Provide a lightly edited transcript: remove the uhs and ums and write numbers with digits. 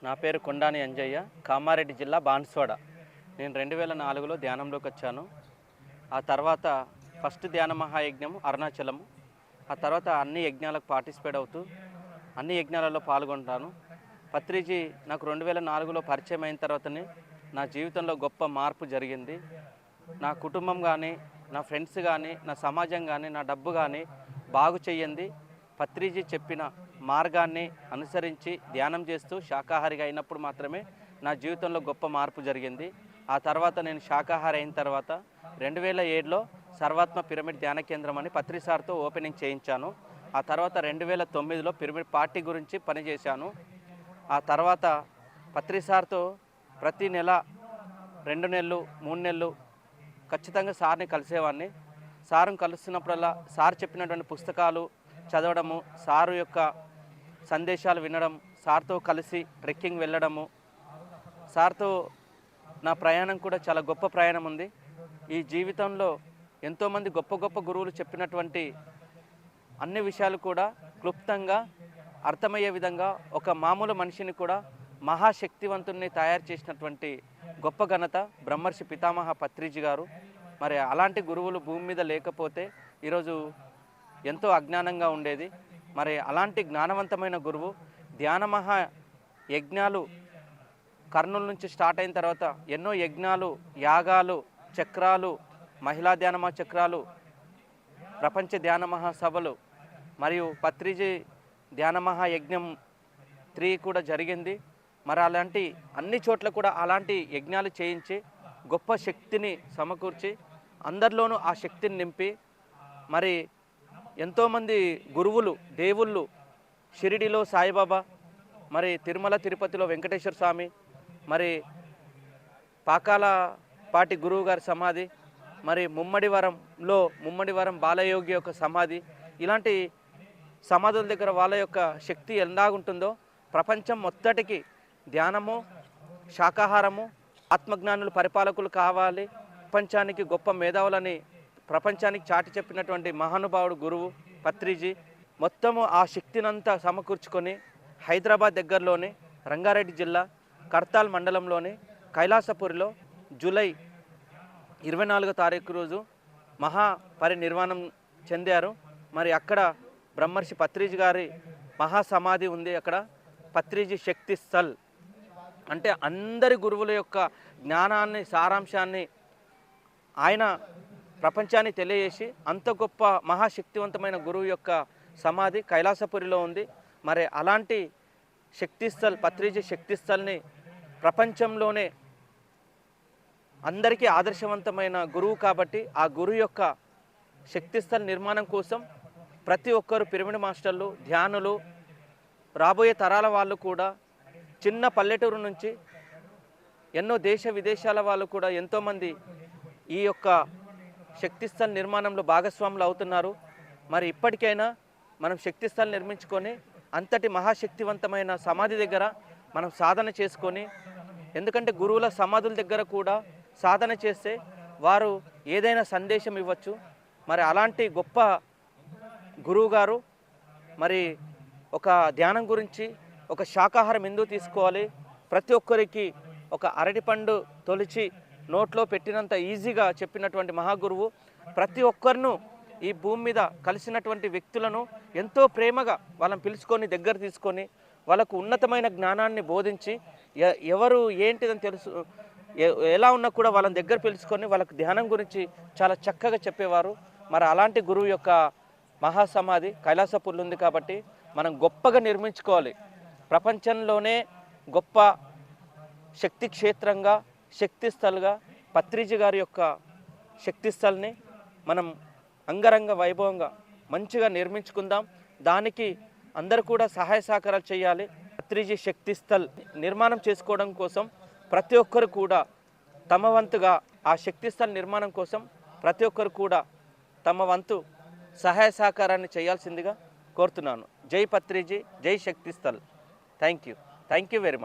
నా పేరు కొండాని అంజయ్య, కామారెడ్డి జిల్లా బాన్స్వాడ. నేను 2004లో ధ్యానంలోకి వచ్చాను. ఆ తర్వాత ఫస్ట్ ధ్యాన మహాయజ్ఞం అరుణాచలము. ఆ తర్వాత అన్ని యజ్ఞాలకు పార్టిసిపేట్ అవుతూ అన్ని యజ్ఞాలలో పాల్గొంటాను. పత్రిజీ నాకు 2004లో పరిచయం అయిన తర్వాతనే నా జీవితంలో గొప్ప మార్పు జరిగింది. నా కుటుంబం కానీ, నా ఫ్రెండ్స్ కానీ, నా సమాజం కానీ, నా డబ్బు కానీ బాగు చెయ్యింది. పత్రిజీ చెప్పిన మార్గాన్ని అనుసరించి ధ్యానం చేస్తూ శాకాహారిగా అయినప్పుడు మాత్రమే నా జీవితంలో గొప్ప మార్పు జరిగింది. ఆ తర్వాత నేను శాకాహారి అయిన తర్వాత 2007లో సర్వాత్మ పిరమిడ్ ధ్యాన కేంద్రం అని పత్రి సార్తో ఓపెనింగ్ చేయించాను. ఆ తర్వాత 2009లో పిరమిడ్ పార్టీ గురించి పనిచేశాను. ఆ తర్వాత పత్రి సార్తో ప్రతి నెల 2 నెలలు 3 నెలలు ఖచ్చితంగా సార్ని కలిసేవాడిని. సార్ని కలుస్తున్నప్పుడల్లా సార్ చెప్పినటువంటి పుస్తకాలు చదవడము, సారు యొక్క సందేశాలు వినడం, సార్తో కలిసి ట్రెక్కింగ్ వెళ్ళడము, సార్తో నా ప్రయాణం కూడా చాలా గొప్ప ప్రయాణం ఉంది. ఈ జీవితంలో ఎంతోమంది గొప్ప గొప్ప గురువులు చెప్పినటువంటి అన్ని విషయాలు కూడా క్లుప్తంగా అర్థమయ్యే విధంగా ఒక మామూలు మనిషిని కూడా మహాశక్తివంతుణ్ణి తయారు చేసినటువంటి గొప్ప ఘనత బ్రహ్మర్షి పితామహ పత్రిజీ గారు. మరి అలాంటి గురువులు భూమి మీద లేకపోతే ఈరోజు ఎంతో అజ్ఞానంగా ఉండేది. మరి అలాంటి జ్ఞానవంతమైన గురువు ధ్యాన మహా యజ్ఞాలు కర్నూలు నుంచి స్టార్ట్ అయిన తర్వాత ఎన్నో యజ్ఞాలు, యాగాలు, చక్రాలు, మహిళా ధ్యాన మహాచక్రాలు, ప్రపంచ ధ్యాన మహాసభలు మరియు పత్రిజీ ధ్యాన మహాయజ్ఞం 3 కూడా జరిగింది. మరి అలాంటి అన్ని చోట్ల కూడా అలాంటి యజ్ఞాలు చేయించి గొప్ప శక్తిని సమకూర్చి అందరిలోనూ ఆ శక్తిని నింపి మరి ఎంతోమంది గురువులు, దేవుళ్ళు, షిరిడిలో సాయిబాబా, మరి తిరుమల తిరుపతిలో వెంకటేశ్వర స్వామి, మరి పాకాలపాటి గురువు గారి సమాధి, మరి ముమ్మడివరం బాలయోగి యొక్క సమాధి, ఇలాంటి సమాధుల దగ్గర వాళ్ళ యొక్క శక్తి ఎలాగుంటుందో ప్రపంచం మొత్తటికి ధ్యానము, శాకాహారము, ఆత్మజ్ఞానులు పరిపాలకులు కావాలి, ప్రపంచానికి గొప్ప మేధావులని ప్రపంచానికి చాటి చెప్పినటువంటి మహానుభావుడు గురువు పత్రిజీ. మొత్తము ఆ శక్తినంతా సమకూర్చుకొని హైదరాబాద్ దగ్గరలోని రంగారెడ్డి జిల్లా కర్తాల్ మండలంలోని కైలాసపురిలో జూలై 24వ తారీఖు రోజు మహాపరినిర్వాణం చెందారు. మరి అక్కడ బ్రహ్మర్షి పత్రిజీ గారి మహాసమాధి ఉంది. అక్కడ పత్రిజీ శక్తి స్థల్ అంటే అందరి గురువుల యొక్క జ్ఞానాన్ని, సారాంశాన్ని ఆయన ప్రపంచాన్ని తెలియజేసి అంత గొప్ప మహాశక్తివంతమైన గురువు యొక్క సమాధి కైలాసపురిలో ఉంది. మరి అలాంటి శక్తిస్థల్, పత్రిజీ శక్తిస్థల్ని ప్రపంచంలోనే అందరికీ ఆదర్శవంతమైన గురువు కాబట్టి ఆ గురువు యొక్క శక్తిస్థల్ నిర్మాణం కోసం ప్రతి ఒక్కరు పిరమిడ్ మాస్టర్లు, ధ్యానులు, రాబోయే తరాల వాళ్ళు కూడా చిన్న పల్లెటూరు నుంచి ఎన్నో దేశ విదేశాల వాళ్ళు కూడా ఎంతోమంది ఈ యొక్క శక్తిస్థల్ నిర్మాణంలో భాగస్వాములు అవుతున్నారు. మరి ఇప్పటికైనా మనం శక్తిస్థల్ నిర్మించుకొని అంతటి మహాశక్తివంతమైన సమాధి దగ్గర మనం సాధన చేసుకొని, ఎందుకంటే గురువుల సమాధుల దగ్గర కూడా సాధన చేస్తే వారు ఏదైనా సందేశం ఇవ్వచ్చు. మరి అలాంటి గొప్ప గురువు గారు మరి ఒక ధ్యానం గురించి, ఒక శాకాహారం ఎందుకు తీసుకోవాలి, ప్రతి ఒక్కరికి ఒక అరటిపండు తొలిచి నోట్లో పెట్టినంత ఈజీగా చెప్పినటువంటి మహాగురువు ప్రతి ఒక్కరిను ఈ భూమి మీద కలిసినటువంటి వ్యక్తులను ఎంతో ప్రేమగా వాళ్ళని పిలుచుకొని దగ్గర తీసుకొని వాళ్ళకు ఉన్నతమైన జ్ఞానాన్ని బోధించి ఎవరు ఏంటిదని తెలుసు ఎలా ఉన్నా కూడా వాళ్ళని దగ్గర పిలుచుకొని వాళ్ళకు ధ్యానం గురించి చాలా చక్కగా చెప్పేవారు. మరి అలాంటి గురువు యొక్క మహాసమాధి కైలాసపురిలో ఉంది కాబట్టి మనం గొప్పగా నిర్మించుకోవాలి. ప్రపంచంలోనే గొప్ప శక్తి క్షేత్రంగా, శక్తిస్థల్గా పత్రిజీ గారి యొక్క శక్తిస్థల్ని మనం అంగరంగ వైభవంగా మంచిగా నిర్మించుకుందాం. దానికి అందరూ కూడా సహాయ సహకారాలు చేయాలి. పత్రిజీ శక్తిస్థల్ నిర్మాణం చేసుకోవడం కోసం ప్రతి ఒక్కరు కూడా తమ వంతుగా ఆ శక్తిస్థల్ నిర్మాణం కోసం ప్రతి ఒక్కరు కూడా తమ వంతు సహాయ సహకారాన్ని చేయాల్సిందిగా కోరుతున్నాను. జై పత్రిజీ, జై Shaktisthal. Thank you very much.